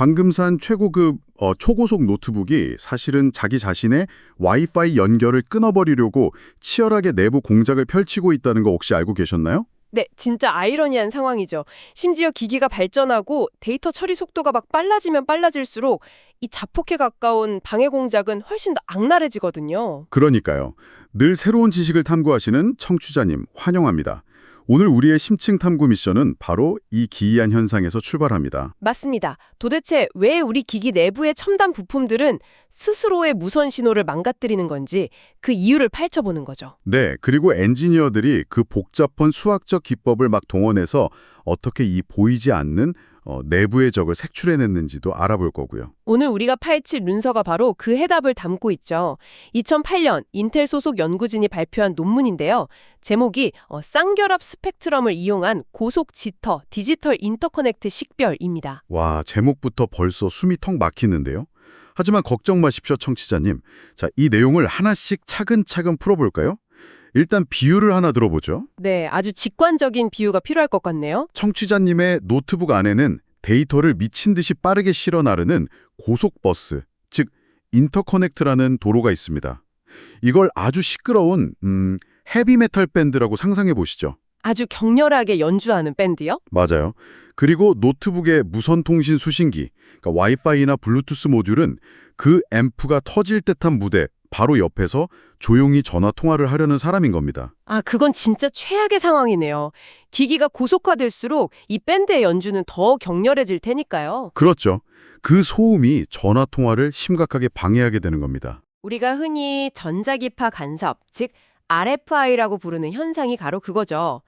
방금 산 최고급 초고속 노트북이 사실은 자기 자신의 와이파이 연결을 끊어버리려고 치열하게 내부 공작을 펼치고 있다는 거 혹시 알고 계셨나요? 네, 진짜 아이러니한 상황이죠. 심지어 기기가 발전하고 데이터 처리 속도가 막 빨라지면 빨라질수록 이 자폭에 가까운 방해 공작은 훨씬 더 악랄해지거든요. 그러니까요. 늘 새로운 지식을 탐구하시는 청취자님 환영합니다. 오늘 우리의 심층 탐구 미션은 바로 이 기이한 현상에서 출발합니다. 맞습니다. 도대체 왜 우리 기기 내부의 첨단 부품들은 스스로의 무선 신호를 망가뜨리는 건지 그 이유를 파헤쳐보는 거죠. 네, 그리고 엔지니어들이 그 복잡한 수학적 기법을 막 동원해서 어떻게 이 보이지 않는 내부의 적을 색출해냈는지도 알아볼 거고요. 오늘 우리가 파헤칠 문서가 바로 그 해답을 담고 있죠. 2008년 인텔 소속 연구진이 발표한 논문인데요. 제목이 쌍결합 스펙트럼을 이용한 고속 지터 디지털 인터커넥트 식별입니다. 와, 제목부터 벌써 숨이 턱 막히는데요. 하지만 걱정 마십시오, 청취자님. 자, 이 내용을 하나씩 차근차근 풀어볼까요? 일단 비유를 하나 들어보죠. 네, 아주 직관적인 비유가 필요할 것 같네요. 청취자님의 노트북 안에는 데이터를 미친 듯이 빠르게 실어 나르는 고속버스, 즉 인터커넥트라는 도로가 있습니다. 이걸 아주 시끄러운 헤비메탈 밴드라고 상상해 보시죠. 아주 격렬하게 연주하는 밴드요? 맞아요. 그리고 노트북의 무선 통신 수신기, 그러니까 와이파이나 블루투스 모듈은 그 앰프가 터질 듯한 무대 바로 옆에서 조용히 전화 통화를 하려는 사람인 겁니다. 아, 그건 진짜 최악의 상황이네요. 기기가 고속화될수록 이 밴드의 연주는 더 격렬해질 테니까요. 그렇죠. 그 소음이 전화 통화를 심각하게 방해하게 되는 겁니다. 우리가 흔히 전자기파 간섭, 즉 RFI라고 부르는 현상이 바로 그거죠.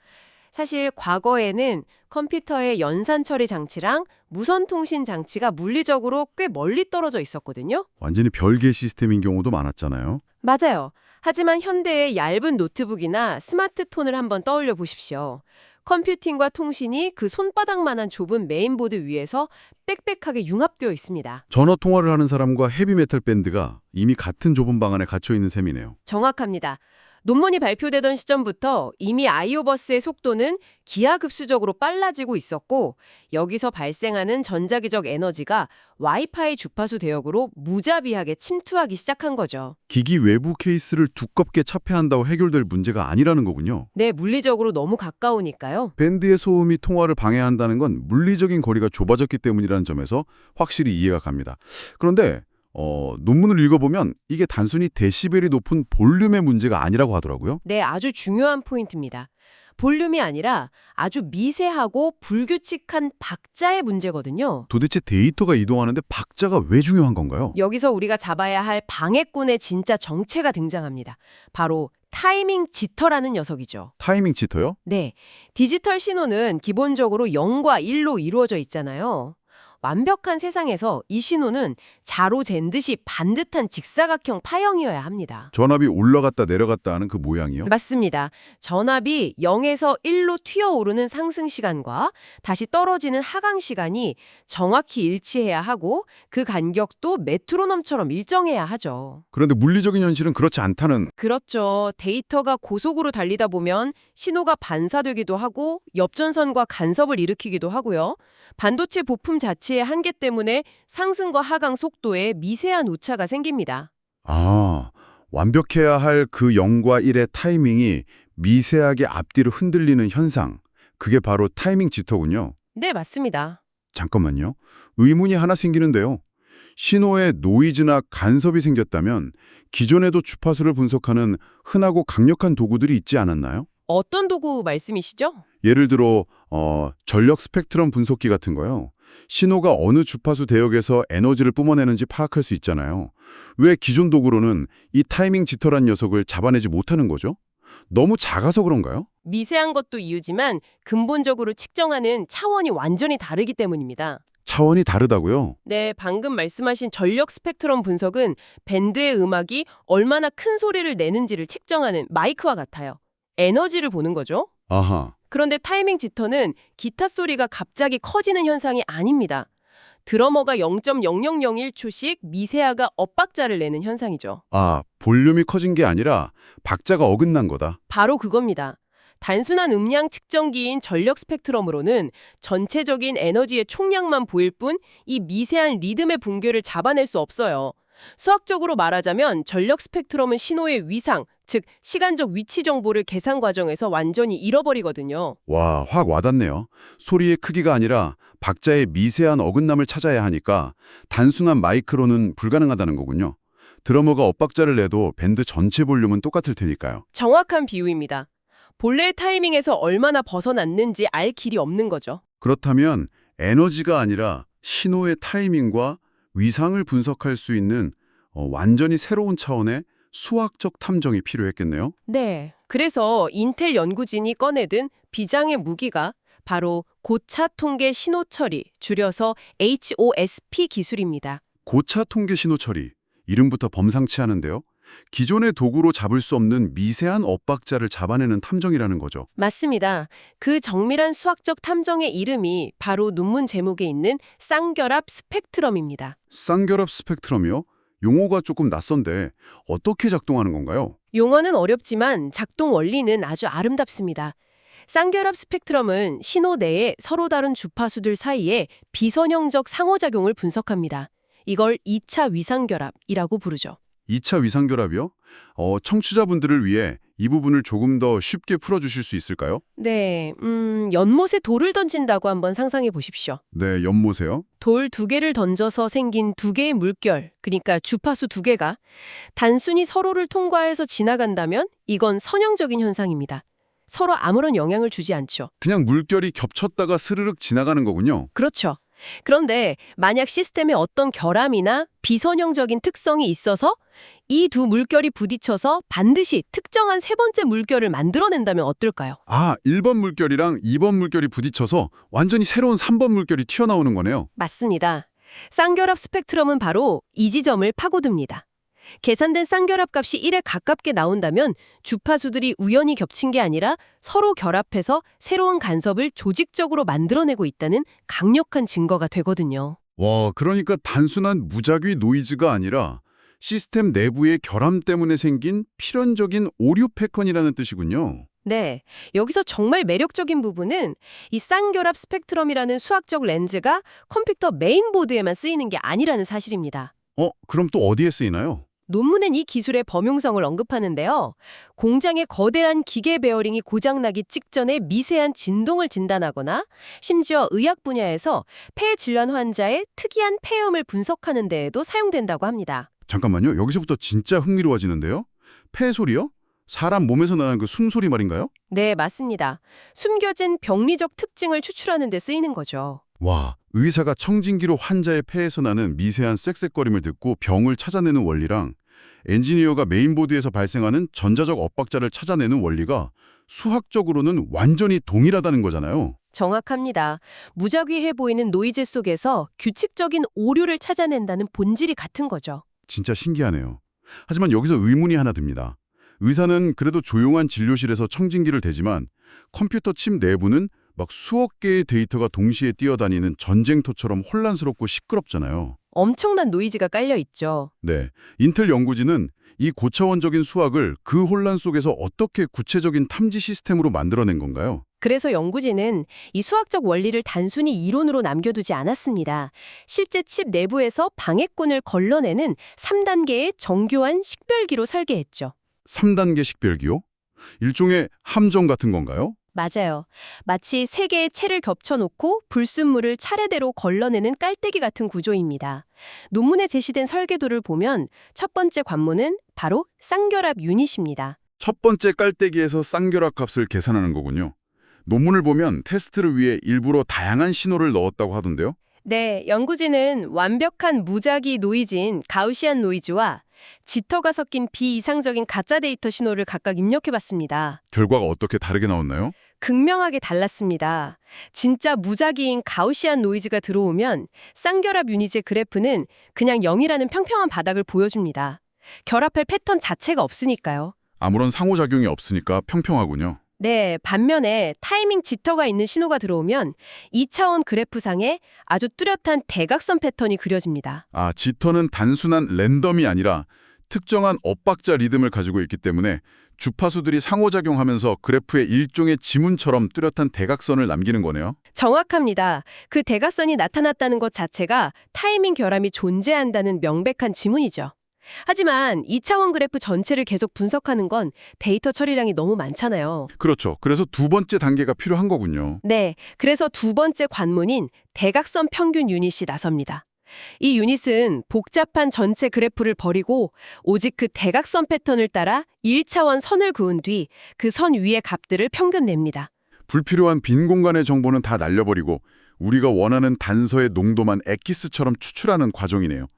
사실 과거에는 컴퓨터의 연산 처리 장치랑 무선 통신 장치가 물리적으로 꽤 멀리 떨어져 있었거든요. 완전히 별개 시스템인 경우도 많았잖아요. 맞아요. 하지만 현대의 얇은 노트북이나 스마트폰을 한번 떠올려 보십시오. 컴퓨팅과 통신이 그 손바닥만한 좁은 메인보드 위에서 빽빽하게 융합되어 있습니다. 전화 통화를 하는 사람과 헤비메탈 밴드가 이미 같은 좁은 방 안에 갇혀 있는 셈이네요. 정확합니다. 논문이 발표되던 시점부터 이미 I/O 버스의 속도는 기하급수적으로 빨라지고 있었고 여기서 발생하는 전자기적 에너지가 와이파이 주파수 대역으로 무자비하게 침투하기 시작한 거죠. 기기 외부 케이스를 두껍게 차폐한다고 해결될 문제가 아니라는 거군요. 네, 물리적으로 너무 가까우니까요. 밴드의 소음이 통화를 방해한다는 건 물리적인 거리가 좁아졌기 때문이라는 점에서 확실히 이해가 갑니다. 그런데 논문을 읽어보면 이게 단순히 데시벨이 높은 볼륨의 문제가 아니라고 하더라고요. 네, 아주 중요한 포인트입니다. 볼륨이 아니라 아주 미세하고 불규칙한 박자의 문제거든요. 도대체 데이터가 이동하는데 박자가 왜 중요한 건가요? 여기서 우리가 잡아야 할 방해꾼의 진짜 정체가 등장합니다. 바로 타이밍 지터라는 녀석이죠. 타이밍 지터요? 네, 디지털 신호는 기본적으로 0과 1로 이루어져 있잖아요. 완벽한 세상에서 이 신호는 자로 잰 듯이 반듯한 직사각형 파형이어야 합니다. 전압이 올라갔다 내려갔다 하는 그 모양이요? 맞습니다. 전압이 0에서 1로 튀어오르는 상승 시간과 다시 떨어지는 하강 시간이 정확히 일치해야 하고 그 간격도 메트로놈처럼 일정해야 하죠. 그런데 물리적인 현실은 그렇지 않다는. 그렇죠. 데이터가 고속으로 달리다 보면 신호가 반사되기도 하고 엽전선과 간섭을 일으키기도 하고요. 반도체 부품 자체의 한계 때문에 상승과 하강 속도에 미세한 오차가 생깁니다. 아, 완벽해야 할 그 0과 1의 타이밍이 미세하게 앞뒤로 흔들리는 현상. 그게 바로 타이밍 지터군요. 네, 맞습니다. 잠깐만요. 의문이 하나 생기는데요. 신호에 노이즈나 간섭이 생겼다면 기존에도 주파수를 분석하는 흔하고 강력한 도구들이 있지 않았나요? 어떤 도구 말씀이시죠? 예를 들어 전력 스펙트럼 분석기 같은 거요. 신호가 어느 주파수 대역에서 에너지를 뿜어내는지 파악할 수 있잖아요. 왜 기존 도구로는 이 타이밍 지터란 녀석을 잡아내지 못하는 거죠? 너무 작아서 그런가요? 미세한 것도 이유지만 근본적으로 측정하는 차원이 완전히 다르기 때문입니다. 차원이 다르다고요? 네, 방금 말씀하신 전력 스펙트럼 분석은 밴드의 음악이 얼마나 큰 소리를 내는지를 측정하는 마이크와 같아요. 에너지를 보는 거죠. 아하. 그런데 타이밍 지터는 기타 소리가 갑자기 커지는 현상이 아닙니다. 드러머가 0.0001초씩 미세하가 엇박자를 내는 현상이죠. 아, 볼륨이 커진 게 아니라 박자가 어긋난 거다. 바로 그겁니다. 단순한 음량 측정기인 전력 스펙트럼으로는 전체적인 에너지의 총량만 보일 뿐 이 미세한 리듬의 붕괴를 잡아낼 수 없어요. 수학적으로 말하자면 전력 스펙트럼은 신호의 위상, 즉 시간적 위치 정보를 계산 과정에서 완전히 잃어버리거든요. 와, 확 와닿네요. 소리의 크기가 아니라 박자의 미세한 어긋남을 찾아야 하니까 단순한 마이크로는 불가능하다는 거군요. 드러머가 엇박자를 내도 밴드 전체 볼륨은 똑같을 테니까요. 정확한 비유입니다. 본래의 타이밍에서 얼마나 벗어났는지 알 길이 없는 거죠. 그렇다면 에너지가 아니라 신호의 타이밍과 위상을 분석할 수 있는 완전히 새로운 차원의 수학적 탐정이 필요했겠네요. 네. 그래서 인텔 연구진이 꺼내든 비장의 무기가 바로 고차 통계 신호 처리, 줄여서 HOSP 기술입니다. 고차 통계 신호 처리. 이름부터 범상치 않은데요. 기존의 도구로 잡을 수 없는 미세한 엇박자를 잡아내는 탐정이라는 거죠. 맞습니다. 그 정밀한 수학적 탐정의 이름이 바로 논문 제목에 있는 쌍결합 스펙트럼입니다. 쌍결합 스펙트럼이요? 용어가 조금 낯선데 어떻게 작동하는 건가요? 용어는 어렵지만 작동 원리는 아주 아름답습니다. 쌍결합 스펙트럼은 신호 내에 서로 다른 주파수들 사이에 비선형적 상호작용을 분석합니다. 이걸 2차 위상결합이라고 부르죠. 2차 위상결합이요? 청취자분들을 위해 이 부분을 조금 더 쉽게 풀어주실 수 있을까요? 네, 연못에 돌을 던진다고 한번 상상해 보십시오. 네, 연모세요. 돌 2개를 던져서 생긴 2개의 물결, 그러니까 주파수 2개가 단순히 서로를 통과해서 지나간다면 이건 선형적인 현상입니다. 서로 아무런 영향을 주지 않죠. 그냥 물결이 겹쳤다가 스르륵 지나가는 거군요. 그렇죠. 그런데 만약 시스템에 어떤 결함이나 비선형적인 특성이 있어서 이 두 물결이 부딪혀서 반드시 특정한 세 번째 물결을 만들어낸다면 어떨까요? 아, 1번 물결이랑 2번 물결이 부딪혀서 완전히 새로운 3번 물결이 튀어나오는 거네요. 맞습니다. 쌍결합 스펙트럼은 바로 이 지점을 파고듭니다. 계산된 쌍결합 값이 1에 가깝게 나온다면 주파수들이 우연히 겹친 게 아니라 서로 결합해서 새로운 간섭을 조직적으로 만들어내고 있다는 강력한 증거가 되거든요. 와, 그러니까 단순한 무작위 노이즈가 아니라 시스템 내부의 결함 때문에 생긴 필연적인 오류 패턴이라는 뜻이군요. 네, 여기서 정말 매력적인 부분은 이 쌍결합 스펙트럼이라는 수학적 렌즈가 컴퓨터 메인보드에만 쓰이는 게 아니라는 사실입니다. 그럼 또 어디에 쓰이나요? 논문엔 이 기술의 범용성을 언급하는데요. 공장의 거대한 기계 베어링이 고장나기 직전에 미세한 진동을 진단하거나 심지어 의학 분야에서 폐질환 환자의 특이한 폐염을 분석하는 데에도 사용된다고 합니다. 잠깐만요. 여기서부터 진짜 흥미로워지는데요. 폐 소리요? 사람 몸에서 나는 그 숨소리 말인가요? 네, 맞습니다. 숨겨진 병리적 특징을 추출하는 데 쓰이는 거죠. 와, 의사가 청진기로 환자의 폐에서 나는 미세한 쌕쌕거림을 듣고 병을 찾아내는 원리랑 엔지니어가 메인보드에서 발생하는 전자적 엇박자를 찾아내는 원리가 수학적으로는 완전히 동일하다는 거잖아요. 정확합니다. 무작위해 보이는 노이즈 속에서 규칙적인 오류를 찾아낸다는 본질이 같은 거죠. 진짜 신기하네요. 하지만 여기서 의문이 하나 듭니다. 의사는 그래도 조용한 진료실에서 청진기를 대지만 컴퓨터 칩 내부는 막 수억 개의 데이터가 동시에 뛰어다니는 전쟁터처럼 혼란스럽고 시끄럽잖아요. 엄청난 노이즈가 깔려 있죠. 네, 인텔 연구진은 이 고차원적인 수학을 그 혼란 속에서 어떻게 구체적인 탐지 시스템으로 만들어낸 건가요? 그래서 연구진은 이 수학적 원리를 단순히 이론으로 남겨두지 않았습니다. 실제 칩 내부에서 방해꾼을 걸러내는 3단계의 정교한 식별기로 설계했죠. 3단계 식별기요? 일종의 함정 같은 건가요? 맞아요. 마치 3개의 채를 겹쳐놓고 불순물을 차례대로 걸러내는 깔때기 같은 구조입니다. 논문에 제시된 설계도를 보면 첫 번째 관문은 바로 쌍결합 유닛입니다. 첫 번째 깔때기에서 쌍결합 값을 계산하는 거군요. 논문을 보면 테스트를 위해 일부러 다양한 신호를 넣었다고 하던데요. 네, 연구진은 완벽한 무작위 노이즈인 가우시안 노이즈와 지터가 섞인 비이상적인 가짜 데이터 신호를 각각 입력해봤습니다. 결과가 어떻게 다르게 나왔나요? 극명하게 달랐습니다. 진짜 무작위인 가우시안 노이즈가 들어오면 쌍결합 유닛의 그래프는 그냥 0이라는 평평한 바닥을 보여줍니다. 결합할 패턴 자체가 없으니까요. 아무런 상호작용이 없으니까 평평하군요. 네, 반면에 타이밍 지터가 있는 신호가 들어오면 2차원 그래프상에 아주 뚜렷한 대각선 패턴이 그려집니다. 아, 지터는 단순한 랜덤이 아니라 특정한 엇박자 리듬을 가지고 있기 때문에 주파수들이 상호작용하면서 그래프에 일종의 지문처럼 뚜렷한 대각선을 남기는 거네요. 정확합니다. 그 대각선이 나타났다는 것 자체가 타이밍 결함이 존재한다는 명백한 지문이죠. 하지만 2차원 그래프 전체를 계속 분석하는 건 데이터 처리량이 너무 많잖아요. 그렇죠. 그래서 두 번째 단계가 필요한 거군요. 네, 그래서 두 번째 관문인 대각선 평균 유닛이 나섭니다. 이 유닛은 복잡한 전체 그래프를 버리고 오직 그 대각선 패턴을 따라 1차원 선을 그은 뒤 그 선 위의 값들을 평균 냅니다. 불필요한 빈 공간의 정보는 다 날려버리고 우리가 원하는 단서의 농도만 엑기스처럼 추출하는 과정이네요.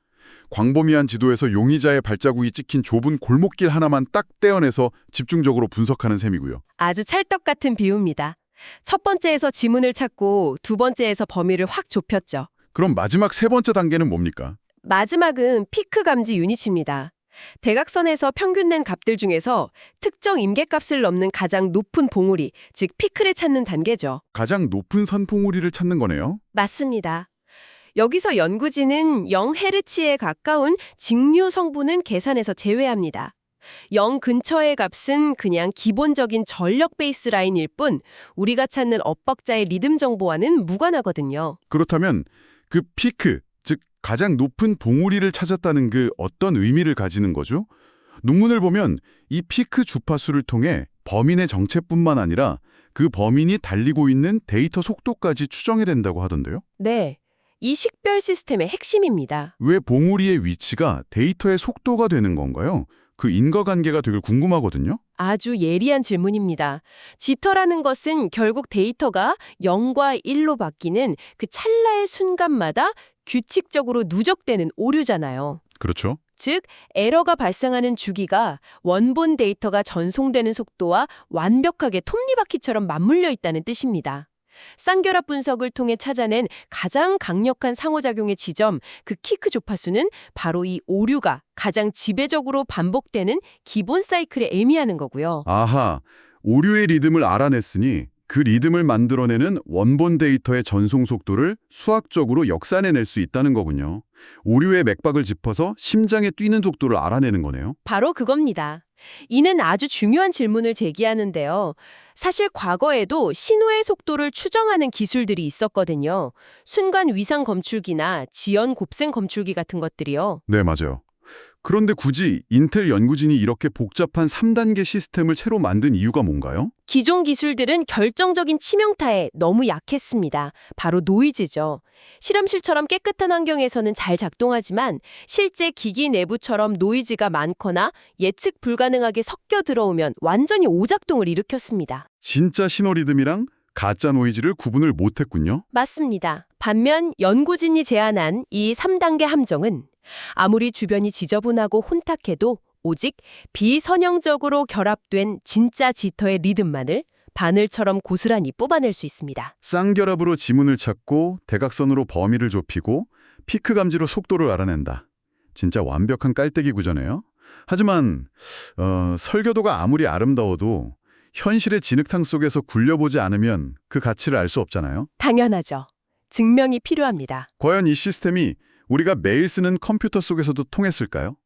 광범위한 지도에서 용의자의 발자국이 찍힌 좁은 골목길 하나만 딱 떼어내서 집중적으로 분석하는 셈이고요. 아주 찰떡 같은 비유입니다. 첫 번째에서 지문을 찾고 두 번째에서 범위를 확 좁혔죠. 그럼 마지막 세 번째 단계는 뭡니까? 마지막은 피크 감지 유닛입니다. 대각선에서 평균 낸 값들 중에서 특정 임계값을 넘는 가장 높은 봉우리, 즉 피크를 찾는 단계죠. 가장 높은 선봉우리를 찾는 거네요. 맞습니다. 여기서 연구진은 0헤르츠에 가까운 직류 성분은 계산에서 제외합니다. 0 근처의 값은 그냥 기본적인 전력 베이스라인일 뿐 우리가 찾는 엇박자의 리듬 정보와는 무관하거든요. 그렇다면 그 피크, 즉 가장 높은 봉우리를 찾았다는 그 어떤 의미를 가지는 거죠? 논문을 보면 이 피크 주파수를 통해 범인의 정체뿐만 아니라 그 범인이 달리고 있는 데이터 속도까지 추정이 된다고 하던데요. 네, 이 식별 시스템의 핵심입니다. 왜 봉우리의 위치가 데이터의 속도가 되는 건가요? 그 인과관계가 되게 궁금하거든요. 아주 예리한 질문입니다. 지터라는 것은 결국 데이터가 0과 1로 바뀌는 그 찰나의 순간마다 규칙적으로 누적되는 오류잖아요. 그렇죠. 즉, 에러가 발생하는 주기가 원본 데이터가 전송되는 속도와 완벽하게 톱니바퀴처럼 맞물려 있다는 뜻입니다. 쌍결합 분석을 통해 찾아낸 가장 강력한 상호작용의 지점, 그 키크 주파수는 바로 이 오류가 가장 지배적으로 반복되는 기본 사이클에 의미하는 거고요. 아하, 오류의 리듬을 알아냈으니 그 리듬을 만들어내는 원본 데이터의 전송 속도를 수학적으로 역산해낼 수 있다는 거군요. 오류의 맥박을 짚어서 심장에 뛰는 속도를 알아내는 거네요. 바로 그겁니다. 이는 아주 중요한 질문을 제기하는데요. 사실 과거에도 신호의 속도를 추정하는 기술들이 있었거든요. 순간 위상 검출기나 지연 곱셈 검출기 같은 것들이요. 네, 맞아요. 그런데 굳이 인텔 연구진이 이렇게 복잡한 3단계 시스템을 새로 만든 이유가 뭔가요? 기존 기술들은 결정적인 치명타에 너무 약했습니다. 바로 노이즈죠. 실험실처럼 깨끗한 환경에서는 잘 작동하지만 실제 기기 내부처럼 노이즈가 많거나 예측 불가능하게 섞여 들어오면 완전히 오작동을 일으켰습니다. 진짜 신호 리듬이랑 가짜 노이즈를 구분을 못했군요. 맞습니다. 반면 연구진이 제안한 이 3단계 함정은 아무리 주변이 지저분하고 혼탁해도 오직 비선형적으로 결합된 진짜 지터의 리듬만을 바늘처럼 고스란히 뽑아낼 수 있습니다. 쌍결합으로 지문을 찾고 대각선으로 범위를 좁히고 피크 감지로 속도를 알아낸다. 진짜 완벽한 깔때기 구조네요. 하지만 설계도가 아무리 아름다워도 현실의 진흙탕 속에서 굴려보지 않으면 그 가치를 알 수 없잖아요. 당연하죠. 증명이 필요합니다. 과연 이 시스템이 우리가 매일 쓰는 컴퓨터 속에서도 통했을까요?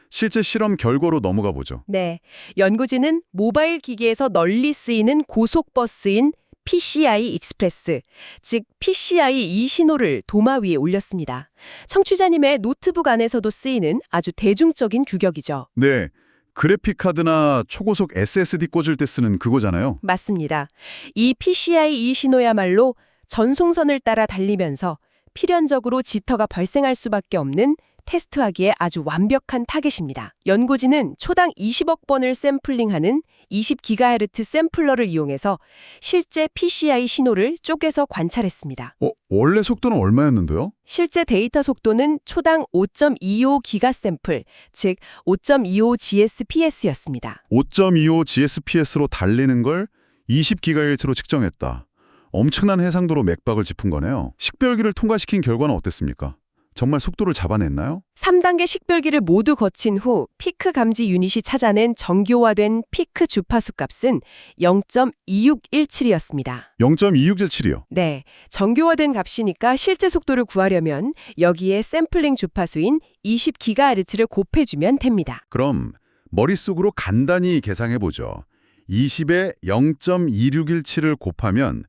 실제 실험 결과로 넘어가 보죠. 네, 연구진은 모바일 기기에서 널리 쓰이는 고속버스인 PCI 익스프레스, 즉 PCI 2신호를 도마 위에 올렸습니다. 청취자님의 노트북 안에서도 쓰이는 아주 대중적인 규격이죠. 네, 그래픽카드나 초고속 SSD 꽂을 때 쓰는 그거잖아요. 맞습니다. 이 PCI 2신호야말로 전송선을 따라 달리면서 필연적으로 지터가 발생할 수밖에 없는 테스트하기에 아주 완벽한 타겟입니다. 연구진은 초당 20억 번을 샘플링하는 20GHz 샘플러를 이용해서 실제 PCI 신호를 쪼개서 관찰했습니다. 원래 속도는 얼마였는데요? 실제 데이터 속도는 초당 5.25 기가 샘플, 즉 5.25 GSPS였습니다. 5.25 GSPS로 달리는 걸 20GHz로 측정했다. 엄청난 해상도로 맥박을 짚은 거네요. 식별기를 통과시킨 결과는 어땠습니까? 정말 속도를 잡아냈나요? 3단계 식별기를 모두 거친 후 피크 감지 유닛이 찾아낸 정교화된 피크 주파수 값은 0.2617이었습니다. 0.2677이요. 네, 정교화된 값이니까 실제 속도를 구하려면 여기에 샘플링 주파수인 20GHz를 곱해주면 됩니다. 그럼 머릿속으로 간단히 계산해 보죠. 20에 0.2617을 곱하면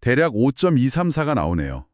대략 5.234가 나오네요.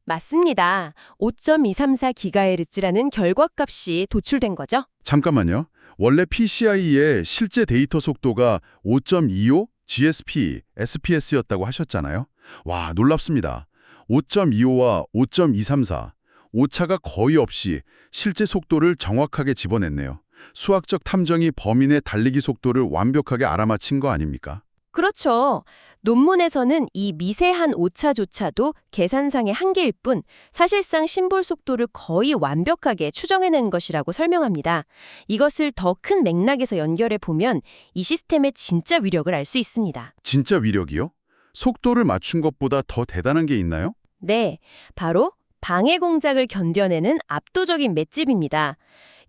맞습니다. 5.234GHz라는 결과값이 도출된 거죠. 잠깐만요. 원래 PCI의 실제 데이터 속도가 5.25 GSP, SPS였다고 하셨잖아요. 와, 놀랍습니다. 5.25와 5.234, 오차가 거의 없이 실제 속도를 정확하게 집어냈네요. 수학적 탐정이 범인의 달리기 속도를 완벽하게 알아맞힌 거 아닙니까? 그렇죠. 논문에서는 이 미세한 오차조차도 계산상의 한계일 뿐 사실상 심볼 속도를 거의 완벽하게 추정해낸 것이라고 설명합니다. 이것을 더 큰 맥락에서 연결해 보면 이 시스템의 진짜 위력을 알 수 있습니다. 진짜 위력이요? 속도를 맞춘 것보다 더 대단한 게 있나요? 네, 바로 방해 공작을 견뎌내는 압도적인 맷집입니다.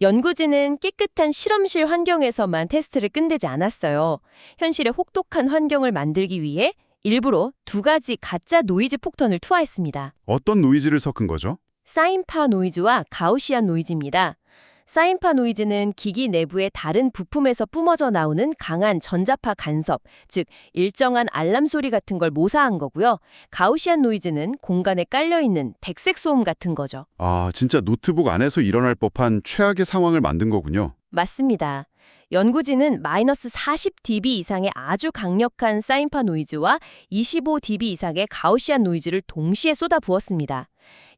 연구진은 깨끗한 실험실 환경에서만 테스트를 끝내지 않았어요. 현실의 혹독한 환경을 만들기 위해 일부러 2가지 가짜 노이즈 폭탄을 투하했습니다. 어떤 노이즈를 섞은 거죠? 사인파 노이즈와 가우시안 노이즈입니다. 사인파 노이즈는 기기 내부의 다른 부품에서 뿜어져 나오는 강한 전자파 간섭, 즉 일정한 알람 소리 같은 걸 모사한 거고요. 가우시안 노이즈는 공간에 깔려있는 백색 소음 같은 거죠. 아, 진짜 노트북 안에서 일어날 법한 최악의 상황을 만든 거군요. 맞습니다. 연구진은 마이너스 40dB 이상의 아주 강력한 사인파 노이즈와 25dB 이상의 가우시안 노이즈를 동시에 쏟아부었습니다.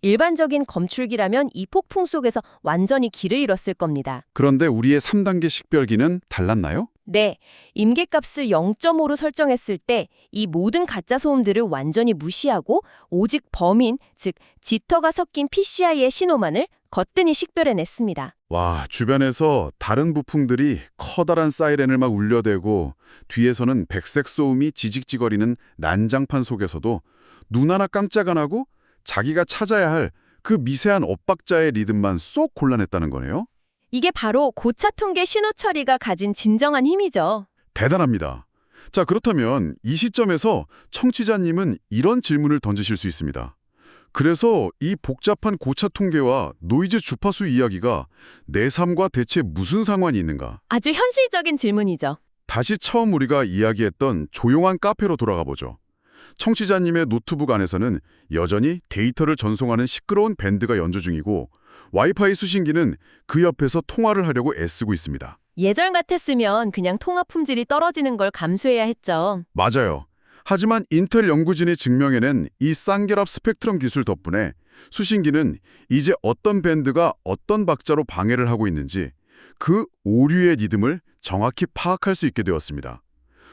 일반적인 검출기라면 이 폭풍 속에서 완전히 길을 잃었을 겁니다. 그런데 우리의 3단계 식별기는 달랐나요? 네, 임계값을 0.5로 설정했을 때 이 모든 가짜 소음들을 완전히 무시하고 오직 범인, 즉 지터가 섞인 PCI의 신호만을 거뜬히 식별해냈습니다. 와, 주변에서 다른 부품들이 커다란 사이렌을 막 울려대고 뒤에서는 백색 소음이 지직지거리는 난장판 속에서도 눈 하나 깜짝 안 하고 자기가 찾아야 할 그 미세한 엇박자의 리듬만 쏙 골라냈다는 거네요. 이게 바로 고차 통계 신호 처리가 가진 진정한 힘이죠. 대단합니다. 자, 그렇다면 이 시점에서 청취자님은 이런 질문을 던지실 수 있습니다. 그래서 이 복잡한 고차 통계와 노이즈 주파수 이야기가 내 삶과 대체 무슨 상관이 있는가? 아주 현실적인 질문이죠. 다시 처음 우리가 이야기했던 조용한 카페로 돌아가 보죠. 청취자님의 노트북 안에서는 여전히 데이터를 전송하는 시끄러운 밴드가 연주 중이고 와이파이 수신기는 그 옆에서 통화를 하려고 애쓰고 있습니다. 예전 같았으면 그냥 통화 품질이 떨어지는 걸 감수해야 했죠. 맞아요. 하지만 인텔 연구진이 증명해낸 이 쌍결합 스펙트럼 기술 덕분에 수신기는 이제 어떤 밴드가 어떤 박자로 방해를 하고 있는지 그 오류의 리듬을 정확히 파악할 수 있게 되었습니다.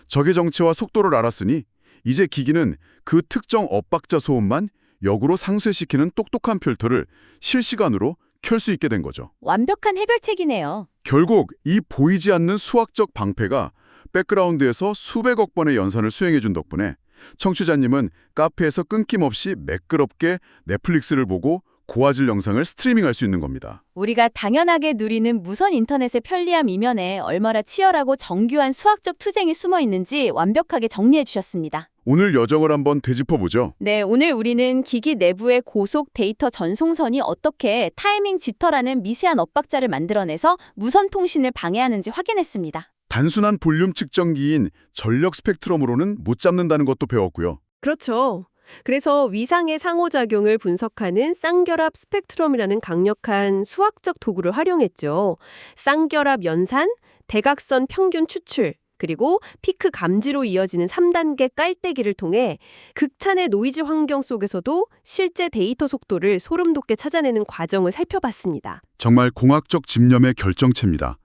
적의 정체와 속도를 알았으니 이제 기기는 그 특정 엇박자 소음만 역으로 상쇄시키는 똑똑한 필터를 실시간으로 켤 수 있게 된 거죠. 완벽한 해결책이네요. 결국 이 보이지 않는 수학적 방패가 백그라운드에서 수백억 번의 연산을 수행해준 덕분에 청취자님은 카페에서 끊김없이 매끄럽게 넷플릭스를 보고 고화질 영상을 스트리밍할 수 있는 겁니다. 우리가 당연하게 누리는 무선 인터넷의 편리함 이면에 얼마나 치열하고 정교한 수학적 투쟁이 숨어 있는지 완벽하게 정리해 주셨습니다. 오늘 여정을 한번 되짚어보죠. 네, 오늘 우리는 기기 내부의 고속 데이터 전송선이 어떻게 타이밍 지터라는 미세한 엇박자를 만들어내서 무선 통신을 방해하는지 확인했습니다. 단순한 볼륨 측정기인 전력 스펙트럼으로는 못 잡는다는 것도 배웠고요. 그렇죠. 그래서 위상의 상호작용을 분석하는 쌍결합 스펙트럼이라는 강력한 수학적 도구를 활용했죠. 쌍결합 연산, 대각선 평균 추출, 그리고 피크 감지로 이어지는 3단계 깔때기를 통해 극찬의 노이즈 환경 속에서도 실제 데이터 속도를 소름 돋게 찾아내는 과정을 살펴봤습니다. 정말 공학적 집념의 결정체입니다.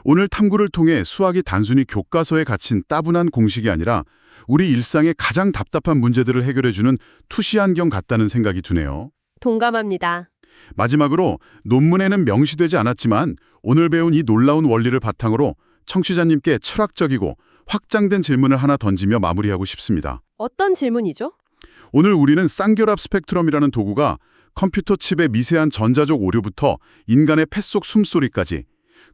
오늘 탐구를 통해 수학이 단순히 교과서에 갇힌 따분한 공식이 아니라 우리 일상의 가장 답답한 문제들을 해결해주는 투시 안경 같다는 생각이 드네요. 동감합니다. 마지막으로 논문에는 명시되지 않았지만 오늘 배운 이 놀라운 원리를 바탕으로 청취자님께 철학적이고 확장된 질문을 하나 던지며 마무리하고 싶습니다. 어떤 질문이죠? 오늘 우리는 쌍결합 스펙트럼이라는 도구가 컴퓨터 칩의 미세한 전자적 오류부터 인간의 뱃속 숨소리까지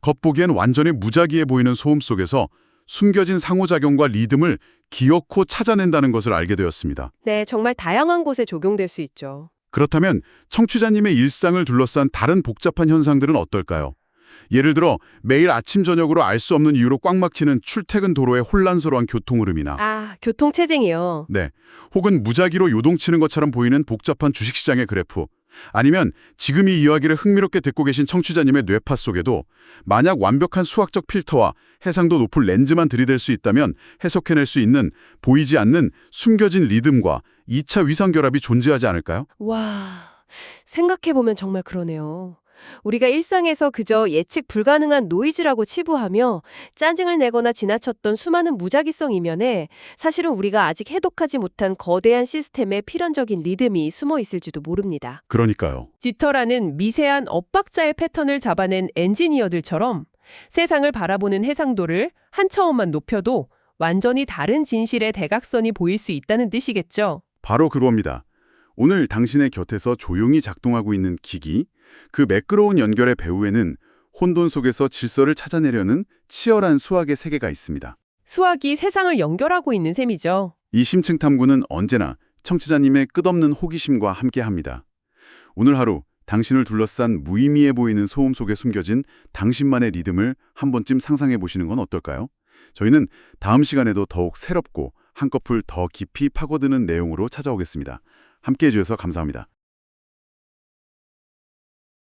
겉보기엔 완전히 무작위해 보이는 소음 속에서 숨겨진 상호작용과 리듬을 기어코 찾아낸다는 것을 알게 되었습니다. 네, 정말 다양한 곳에 적용될 수 있죠. 그렇다면 청취자님의 일상을 둘러싼 다른 복잡한 현상들은 어떨까요? 예를 들어 매일 아침 저녁으로 알 수 없는 이유로 꽉 막히는 출퇴근 도로의 혼란스러운 교통 흐름이나 아, 교통체증이요. 네, 혹은 무작위로 요동치는 것처럼 보이는 복잡한 주식시장의 그래프, 아니면 지금 이 이야기를 흥미롭게 듣고 계신 청취자님의 뇌파 속에도 만약 완벽한 수학적 필터와 해상도 높은 렌즈만 들이댈 수 있다면 해석해낼 수 있는 보이지 않는 숨겨진 리듬과 2차 위상결합이 존재하지 않을까요? 와, 생각해보면 정말 그러네요. 우리가 일상에서 그저 예측 불가능한 노이즈라고 치부하며 짜증을 내거나 지나쳤던 수많은 무작위성 이면에 사실은 우리가 아직 해독하지 못한 거대한 시스템의 필연적인 리듬이 숨어 있을지도 모릅니다. 그러니까요. 지터라는 미세한 엇박자의 패턴을 잡아낸 엔지니어들처럼 세상을 바라보는 해상도를 한 차원만 높여도 완전히 다른 진실의 대각선이 보일 수 있다는 뜻이겠죠. 바로 그겁니다. 오늘 당신의 곁에서 조용히 작동하고 있는 기기, 그 매끄러운 연결의 배후에는 혼돈 속에서 질서를 찾아내려는 치열한 수학의 세계가 있습니다. 수학이 세상을 연결하고 있는 셈이죠. 이 심층 탐구는 언제나 청취자님의 끝없는 호기심과 함께합니다. 오늘 하루 당신을 둘러싼 무의미해 보이는 소음 속에 숨겨진 당신만의 리듬을 한 번쯤 상상해 보시는 건 어떨까요? 저희는 다음 시간에도 더욱 새롭고 한꺼풀 더 깊이 파고드는 내용으로 찾아오겠습니다. 함께해 주셔서 감사합니다.